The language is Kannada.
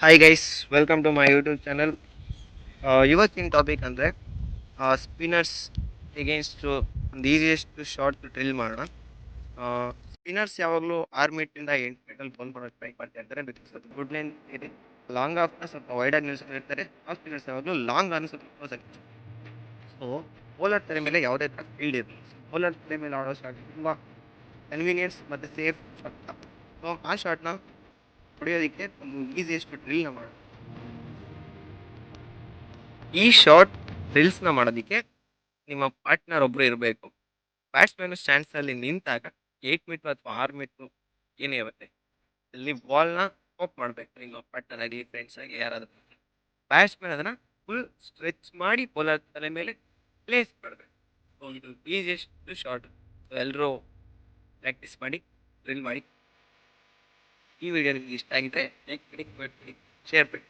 Hi guys, welcome to my YouTube channel. ಇವತ್ತಿನ ಟಾಪಿಕ್ ಅಂದರೆ ಸ್ಪಿನ್ನರ್ಸ್ ಎಗೇನ್ಸ್ಟ್ ಒಂದು ಈಸಿಯೆಸ್ಟ್ ಶಾರ್ಟ್ ಡ್ರಿಲ್ ಮಾಡೋಣ. ಸ್ಪಿನ್ನರ್ಸ್ ಯಾವಾಗಲೂ 6 ಮೀಟ್ರಿಂದ 8 ಮೀಟಲ್ಲಿ ಬಾಲ್ ಮಾಡೋಕ್ಕೆ ಟ್ರೈ ಮಾಡ್ತಾ ಇರ್ತಾರೆ. ಬಿಕಾಸ್ ಗುಡ್ ಲೈನ್ ಇದೆ. ಲಾಂಗ್ ಆಫ್ನ ಸ್ವಲ್ಪ ವೈಡಾಗಿ ನಿಲ್ಲಿಸ್ಕೊಂಡಿರ್ತಾರೆ. ಆ ಸ್ಪಿನ್ನರ್ಸ್ ಯಾವಾಗಲೂ ಲಾಂಗ್ ಆನ್ ಸ್ವಲ್ಪ ಕ್ಲೋಸ್ ಆಗಿ. ಸೊ ಬೌಲರ್ ತಲೆ ಮೇಲೆ ಯಾವುದೇ ಥರ ಫೀಲ್ಡ್ ಇರಲಿ, ಬೌಲರ್ ತಲೆ ಮೇಲೆ ಆಡೋ ಶಾಟ್ ತುಂಬ ಕನ್ವೀನಿಯನ್ಸ್ ಮತ್ತು ಸೇಫ್ ಶಾಟ್. ಸೊ ಆ ಶಾಟ್ನ ಹೊಡೆಯೋದಕ್ಕೆ ಒಂದು ಈಸಿಯೆಸ್ಟ್ ಡ್ರಿಲ್ನ ಮಾಡೋಣ. ಈ ಶಾರ್ಟ್ ಡ್ರಿಲ್ಸ್ನ ಮಾಡೋದಕ್ಕೆ ನಿಮ್ಮ ಪಾರ್ಟ್ನರ್ ಒಬ್ಬರು ಇರಬೇಕು. ಬ್ಯಾಟ್ಸ್ಮನ್ ಸ್ಟ್ಯಾಂಡ್ಸಲ್ಲಿ ನಿಂತಾಗ 8 ಮೀಟ್ರ್ ಅಥವಾ 6 ಮೀಟ್ರು ಏನೇ ಇರುತ್ತೆ, ಅಲ್ಲಿ ಬಾಲ್ನ ಪಾಪ್ ಮಾಡಬೇಕು. ನಿಮ್ಮ ಪಾರ್ಟ್ನರ್ ಆಗಲಿ, ಫ್ರೆಂಡ್ಸ್ ಆಗಿ ಯಾರಾದರೂ. ಬ್ಯಾಟ್ಸ್ಮನ್ ಅದನ್ನು ಫುಲ್ ಸ್ಟ್ರೆಚ್ ಮಾಡಿ ಬೌಲರ್ ತಲೆ ಮೇಲೆ ಪ್ಲೇಸ್ ಮಾಡಬೇಕು. ಒಂದು ಈಸಿಯೆಸ್ಟ್ ಶಾರ್ಟ್. ಎಲ್ಲರೂ ಪ್ರಾಕ್ಟೀಸ್ ಮಾಡಿ, ಡ್ರಿಲ್ ಮಾಡಿ. ಈ ವಿಡಿಯೋ ನಿಮಗೆ ಇಷ್ಟ ಆಗಿದ್ರೆ ಲೈಕ್ ಮಾಡಿ, ಕಮೆಂಟ್ ಮಾಡಿ, ಶೇರ್ ಮಾಡಿ.